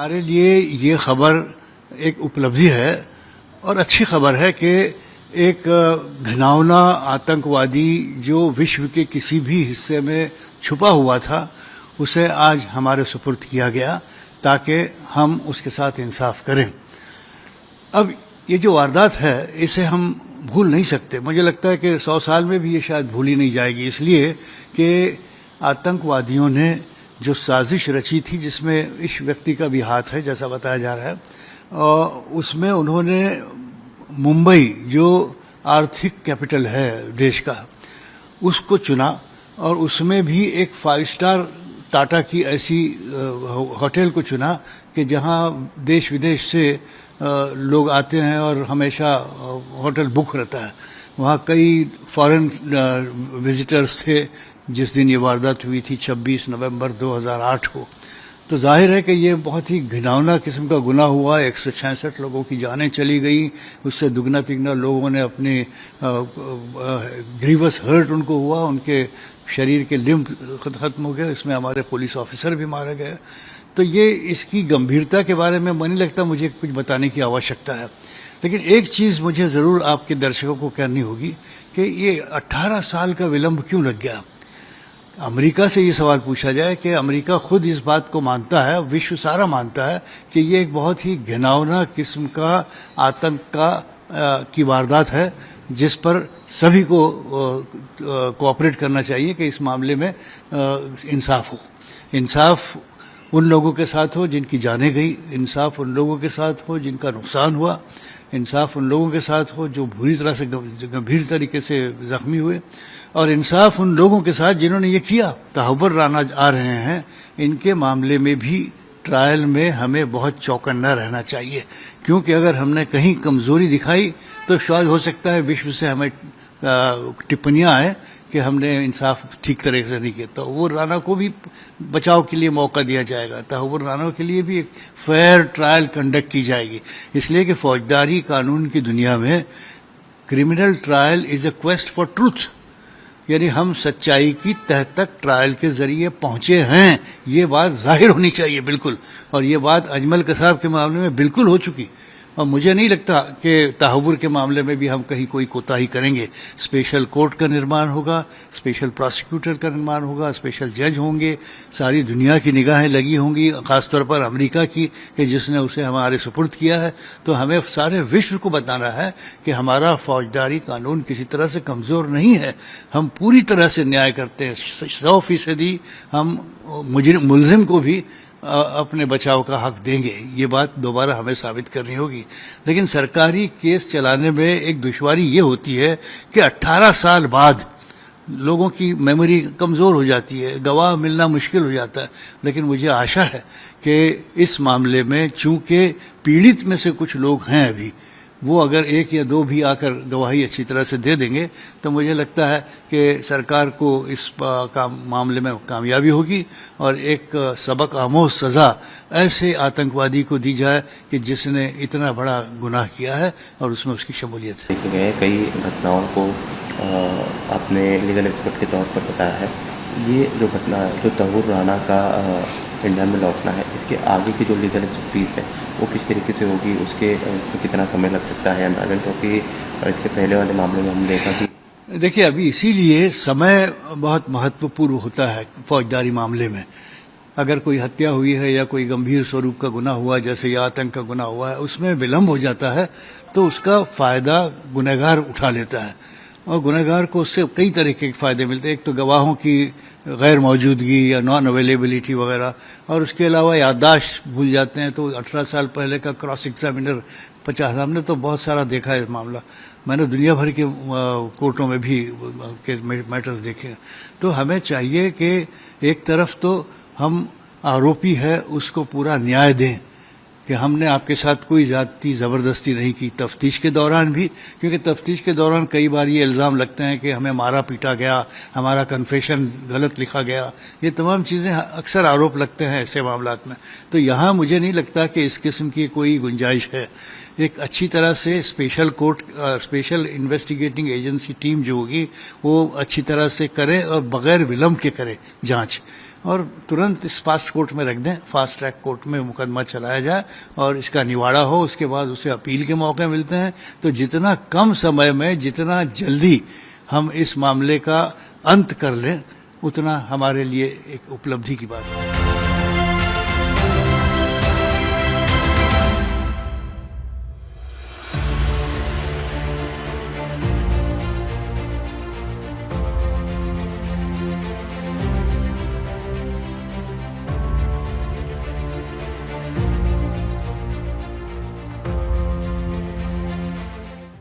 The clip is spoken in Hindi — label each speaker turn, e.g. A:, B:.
A: हमारे लिए ये खबर एक उपलब्धि है और अच्छी खबर है कि एक घिनौना आतंकवादी जो विश्व के किसी भी हिस्से में छुपा हुआ था उसे आज हमारे सुपुर्द किया गया ताकि हम उसके साथ इंसाफ करें। अब ये जो वारदात है इसे हम भूल नहीं सकते। मुझे लगता है कि 100 साल में भी ये शायद भूली नहीं जाएगी, इसलिए कि आतंकवादियों ने जो साजिश रची थी जिसमें इस व्यक्ति का भी हाथ है जैसा बताया जा रहा है, और उसमें उन्होंने मुंबई जो आर्थिक कैपिटल है देश का उसको चुना और उसमें भी एक 5 स्टार टाटा की ऐसी होटल को चुना कि जहां देश विदेश से लोग आते हैं और हमेशा होटल बुक रहता है। वहाँ कई फॉरेन विजिटर्स थे जिस दिन ये वारदात हुई थी 26 नवंबर 2008 को। तो जाहिर है कि ये बहुत ही घिनौना किस्म का गुनाह हुआ। 166 लोगों की जानें चली गई, उससे दुगना तिगना लोगों ने अपनी ग्रीवस हर्ट उनको हुआ, उनके शरीर के लिम्ब खत्म हो गए, इसमें हमारे पुलिस ऑफिसर भी मारे गए। तो ये इसकी गंभीरता के बारे में नहीं लगता मुझे कुछ बताने की आवश्यकता है, लेकिन एक चीज़ मुझे ज़रूर आपके दर्शकों को कहनी होगी कि ये 18 साल का विलंब क्यों लग गया। अमेरिका से ये सवाल पूछा जाए कि अमेरिका खुद इस बात को मानता है, विश्व सारा मानता है कि ये एक बहुत ही घिनौना किस्म का आतंक की वारदात है जिस पर सभी को कोऑपरेट करना चाहिए कि इस मामले में इंसाफ हो। इंसाफ उन लोगों के साथ हो जिनकी जानें गई, इंसाफ उन लोगों के साथ हो जिनका नुकसान हुआ, इंसाफ उन लोगों के साथ हो जो बुरी तरह से गंभीर तरीके से जख्मी हुए, और इंसाफ उन लोगों के साथ जिन्होंने ये किया। तहव्वुर राना आ रहे हैं, इनके मामले में भी ट्रायल में हमें बहुत चौकन्ना रहना चाहिए, क्योंकि अगर हमने कहीं कमज़ोरी दिखाई तो शायद हो सकता है विश्व से हमें टिप्पणियाँ आए कि हमने इंसाफ ठीक तरीके से नहीं किया। तहव्वुर राना को भी बचाव के लिए मौका दिया जाएगा, तहव्वुर राना के लिए भी एक फेयर ट्रायल कंडक्ट की जाएगी, इसलिए कि फौजदारी कानून की दुनिया में criminal trial is a quest for truth, यानी हम सच्चाई की तह तक ट्रायल के जरिए पहुंचे हैं, ये बात जाहिर होनी चाहिए बिल्कुल। और ये बात अजमल कसाब के मामले में बिल्कुल हो चुकी, और मुझे नहीं लगता कि तहव्वुर के मामले में भी हम कहीं कोई कोताही करेंगे। स्पेशल कोर्ट का निर्माण होगा, स्पेशल प्रोसिक्यूटर का निर्माण होगा, स्पेशल जज होंगे, सारी दुनिया की निगाहें लगी होंगी, खासतौर पर अमेरिका की कि जिसने उसे हमारे सुपुर्द किया है। तो हमें सारे विश्व को बताना है कि हमारा फौजदारी कानून किसी तरह से कमज़ोर नहीं है, हम पूरी तरह से न्याय करते हैं। 100% हम मुलजिम को भी अपने बचाव का हक देंगे, ये बात दोबारा हमें साबित करनी होगी। लेकिन सरकारी केस चलाने में एक दुश्वारी ये होती है कि 18 साल बाद लोगों की मेमोरी कमज़ोर हो जाती है, गवाह मिलना मुश्किल हो जाता है। लेकिन मुझे आशा है कि इस मामले में चूंकि पीड़ित में से कुछ लोग हैं अभी, वो अगर 1 या 2 भी आकर गवाही अच्छी तरह से दे देंगे तो मुझे लगता है कि सरकार को इस मामले में कामयाबी होगी और एक सबक आमोज सज़ा ऐसे आतंकवादी को दी जाए कि जिसने इतना बड़ा गुनाह किया है और उसमें उसकी शमूलियत है।
B: देखे गए कई घटनाओं को आपने लीगल एक्सपर्ट के तौर पर बताया है। ये जो घटना जो तहव्वुर राना का इंडिया में लौटना है, इसके आगे की जो लीगल एक्सपर्टीज है वो किस तरीके से होगी, उसके तो कितना समय लग सकता है अंदाजन, क्योंकि इसके पहले वाले मामले में हमने देखा कि
A: देखिए अभी इसीलिए समय बहुत महत्वपूर्ण होता है फौजदारी मामले में। अगर कोई हत्या हुई है या कोई गंभीर स्वरूप का गुनाह हुआ जैसे यह आतंक का गुनाह हुआ है, उसमें विलम्ब हो जाता है तो उसका फ़ायदा गुनहगार उठा लेता है और गुनहगार को उससे कई तरीके के फ़ायदे मिलते हैं। एक तो गवाहों की गैर मौजूदगी या नॉन अवेलेबिलिटी वगैरह, और उसके अलावा याददाश्त भूल जाते हैं। तो 18 साल पहले का क्रॉस एग्जामिनर 50, हमने तो बहुत सारा देखा है मामला, मैंने दुनिया भर के कोर्टों में भी के मैटर्स देखे हैं। तो हमें चाहिए कि एक तरफ तो हम आरोपी है उसको पूरा न्याय दें, कि हमने आपके साथ कोई ज़्यादती ज़बरदस्ती नहीं की तफ्तीश के दौरान भी, क्योंकि तफ्तीश के दौरान कई बार ये इल्ज़ाम लगते हैं कि हमें मारा पीटा गया, हमारा कन्फेशन गलत लिखा गया, ये तमाम चीज़ें अक्सर आरोप लगते हैं ऐसे मामलात में। तो यहाँ मुझे नहीं लगता कि इस किस्म की कोई गुंजाइश है। एक अच्छी तरह से स्पेशल इन्वेस्टिगेटिंग एजेंसी टीम जो होगी वो अच्छी तरह से करे और बगैर विलम्ब के करे जांच, और तुरंत इस फास्ट कोर्ट में रख दें, फास्ट ट्रैक कोर्ट में मुकदमा चलाया जाए और इसका निवाड़ा हो। उसके बाद उसे अपील के मौके मिलते हैं। तो जितना कम समय में, जितना जल्दी हम इस मामले का अंत कर लें, उतना हमारे लिए एक उपलब्धि की बात है।